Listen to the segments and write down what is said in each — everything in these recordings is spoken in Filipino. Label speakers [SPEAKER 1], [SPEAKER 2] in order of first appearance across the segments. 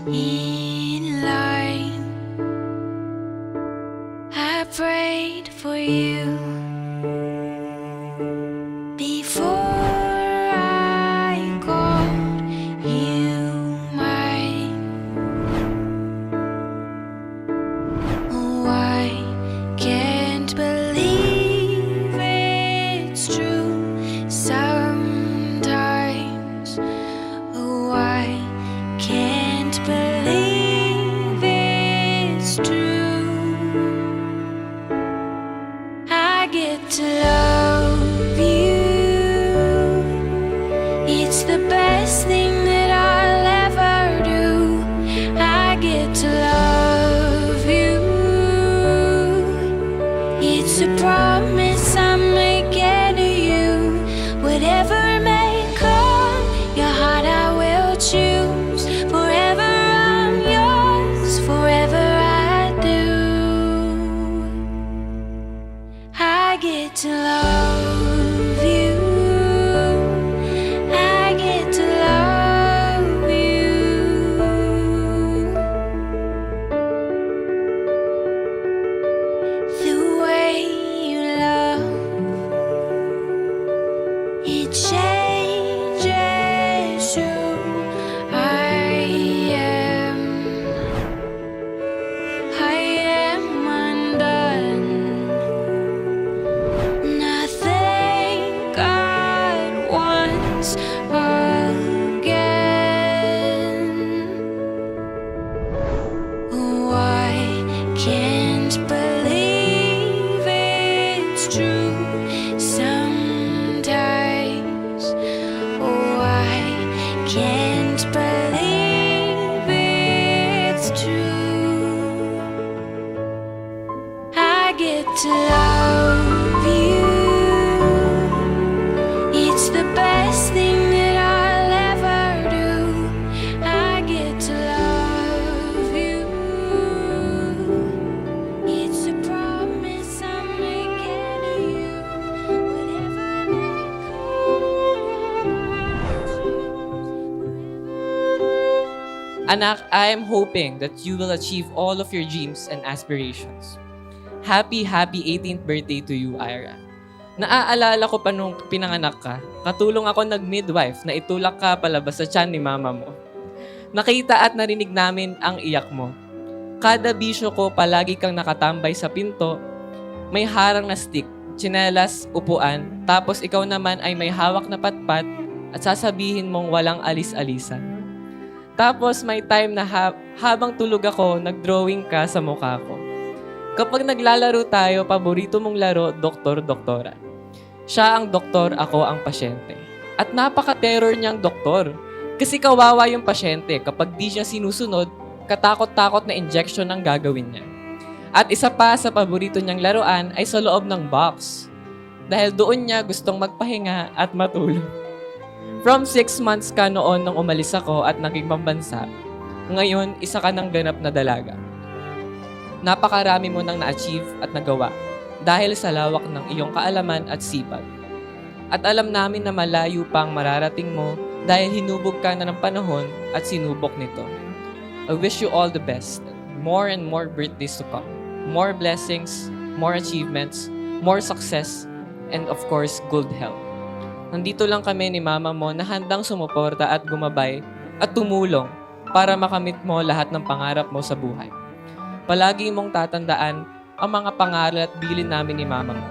[SPEAKER 1] in line. I prayed for you before I called you mine. Oh, I can't believe it's true sometimes. Oh, I can't believe it's true. I get to love you. It's the best thing that I'll ever do. I get to love you. It's a promise I'm making to you. Whatever may come, your heart I will choose. Forever I'm yours, forever I do. I get to love you. I get to love you. The way you love, it changes who I am. I am undone. Nothing God wants again. Oh, I can't believe it's true sometimes. Oh, I can't believe it's true. I get to love you. It's the best thing that I'll ever do. I get to love you. It's a promise I'm making to you. Whatever may come.
[SPEAKER 2] Anak, I am hoping that you will achieve all of your dreams and aspirations. Happy 18th birthday to you, Ira. Naaalala ko pa nung pinanganak ka, katulong ako nag-midwife na itulak ka palabas sa tiyan ni mama mo. Nakita at narinig namin ang iyak mo. Kada bisyo ko, palagi kang nakatambay sa pinto, may harang na stick, tsinelas, upuan, tapos ikaw naman ay may hawak na patpat at sasabihin mong walang alis-alisan. Tapos may time na habang tulog ako, nag-drawing ka sa mukha ko. Kapag naglalaro tayo, paborito mong laro, doktor-doktora. Siya ang doktor, ako ang pasyente. At napaka-terror niyang doktor. Kasi kawawa yung pasyente kapag di siya sinusunod, katakot-takot na injection ang gagawin niya. At isa pa sa paborito niyang laruan ay sa loob ng box. Dahil doon niya gustong magpahinga at matulog. From 6 months ka noon nang umalis ako at naging pambansa, ngayon isa ka ng ganap na dalaga. Napakarami mo nang na-achieve at nagawa dahil sa lawak ng iyong kaalaman at sipag. At alam namin na malayo pang mararating mo dahil hinubog ka na ng panahon at sinubok nito. I wish you all the best. More and more birthdays to come. More blessings, more achievements, more success, and of course, good health. Nandito lang kami ni mama mo na handang sumuporta at gumabay at tumulong para makamit mo lahat ng pangarap mo sa buhay. Palagi mong tatandaan ang mga pangaral at bilin namin ni mama mo.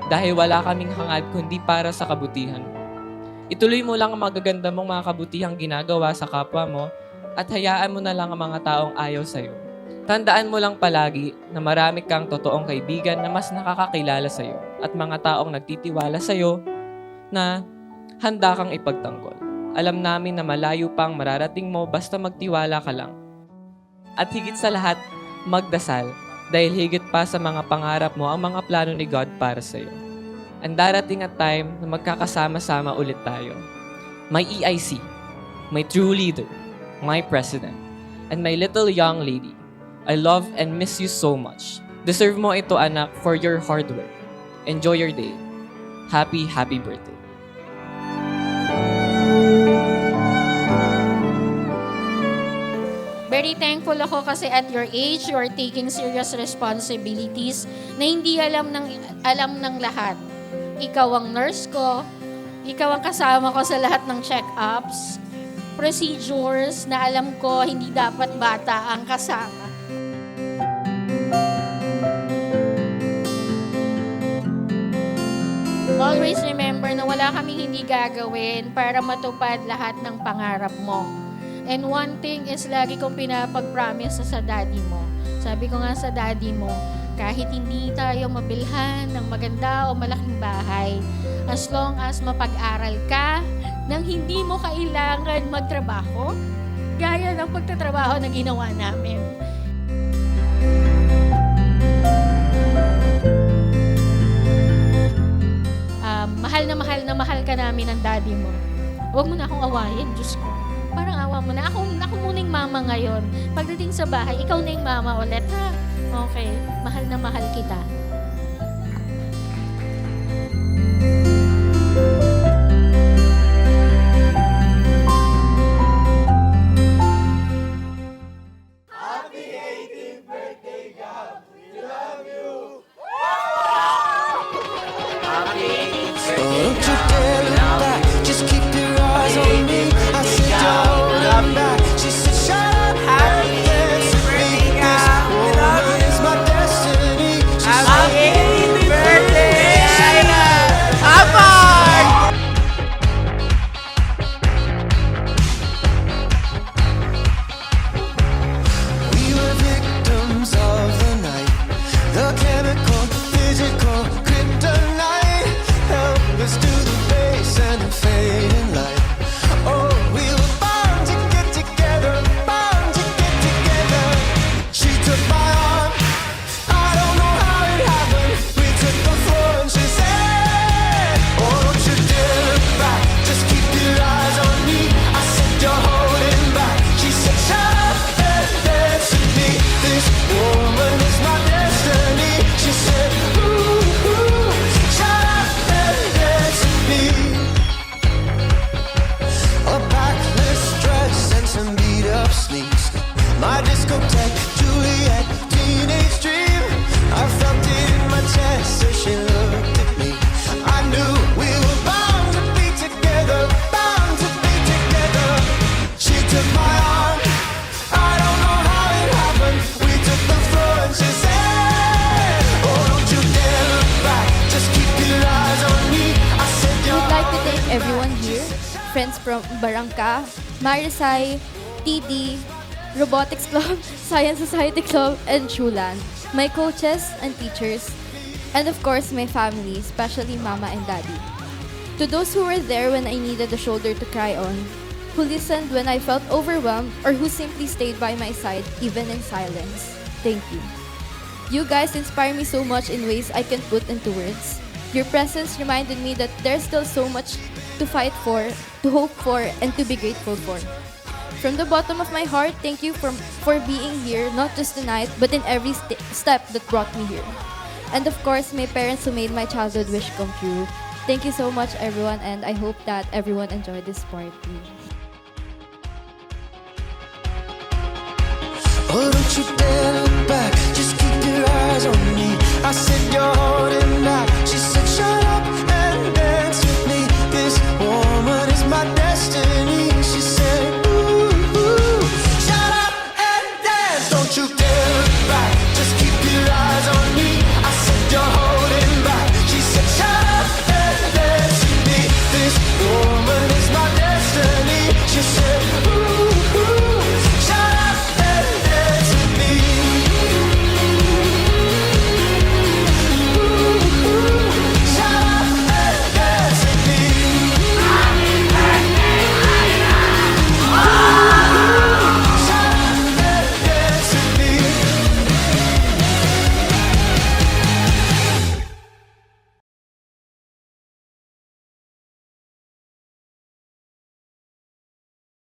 [SPEAKER 2] Dahil wala kaming hangad kundi para sa kabutihan mo. Ituloy mo lang ang magaganda mong mga kabutihang ginagawa sa kapwa mo at hayaan mo na lang ang mga taong ayaw sa'yo. Tandaan mo lang palagi na marami kang totoong kaibigan na mas nakakakilala sa'yo at mga taong nagtitiwala sa'yo na handa kang ipagtanggol. Alam namin na malayo pang mararating mo basta magtiwala ka lang. At higit sa lahat, magdasal dahil higit pa sa mga pangarap mo ang mga plano ni God para sa'yo. And darating at time na magkakasama-sama ulit tayo. My EIC, my true leader, my president, and my little young lady. I love and miss you so much. Deserve mo ito, anak, for your hard work. Enjoy your day. Happy birthday.
[SPEAKER 3] very thankful ako kasi at your age, you are taking serious responsibilities na hindi alam ng lahat. Ikaw ang nurse ko, ikaw ang kasama ko sa lahat ng check-ups, procedures na alam ko hindi dapat bata ang kasama. Always remember na wala kaming hindi gagawin para matupad lahat ng pangarap mo. And one thing is lagi kong pinapag-promise sa daddy mo. Sabi ko nga sa daddy mo, kahit hindi tayo mabilhan ng maganda o malaking bahay, as long as mapag-aral ka nang hindi mo kailangan magtrabaho, gaya ng pagtatrabaho na ginawa namin. Mahal na mahal ka namin ng daddy mo. Huwag mo na akong awayin, Diyos ko. Parang awa mo na. Ako muna yung mama ngayon. Pagdating sa bahay, ikaw na yung mama ulit, ha? Okay, mahal na mahal kita.
[SPEAKER 4] Don't you dare look back, just keep your eyes on me. I said don't look back, she said shut up and dance with me. This woman is my destiny. She said, happy birthday, Ira! We were victims of the night, the chemical, physical, kryptonite. Help us to the base and the fading light. Oh, we were bound to get together, bound to get together. She took my arm, I don't know how it happened. We took the floor and she said, oh, don't you dare look back, just keep your eyes on me. I said, you're holding back. She said, shut up and dance with me. This woman is my destiny. She said, ooh, ooh, shut up and dance with me. A backless dress and some beat up sneaks. My discotheque, Juliet, teenage dream. I felt it in my chest as she looked at me. I knew we were bound to be together, bound to be together. She took my arm, I don't know how it happened. We took the floor and she said, oh, don't you dare look back, just keep your eyes on me. I said,
[SPEAKER 5] I
[SPEAKER 4] you're
[SPEAKER 5] would like to thank everyone here, friends from Barangka, Marisay, TD, Robotics Club, Science Society Club, and Shulan, my coaches and teachers, and of course my family, especially Mama and Daddy. To those who were there when I needed a shoulder to cry on, who listened when I felt overwhelmed, or who simply stayed by my side even in silence, thank you. You guys inspire me so much in ways I can't put into words. Your presence reminded me that there's still so much to fight for, to hope for, and to be grateful for. From the bottom of my heart, thank you for being here, not just tonight, but in every step that brought me here. And of course, my parents who made my childhood wish come true. Thank you so much, everyone, and I hope that everyone enjoyed this party.
[SPEAKER 4] oh, don't you dare look back, just keep your eyes on me. I said you're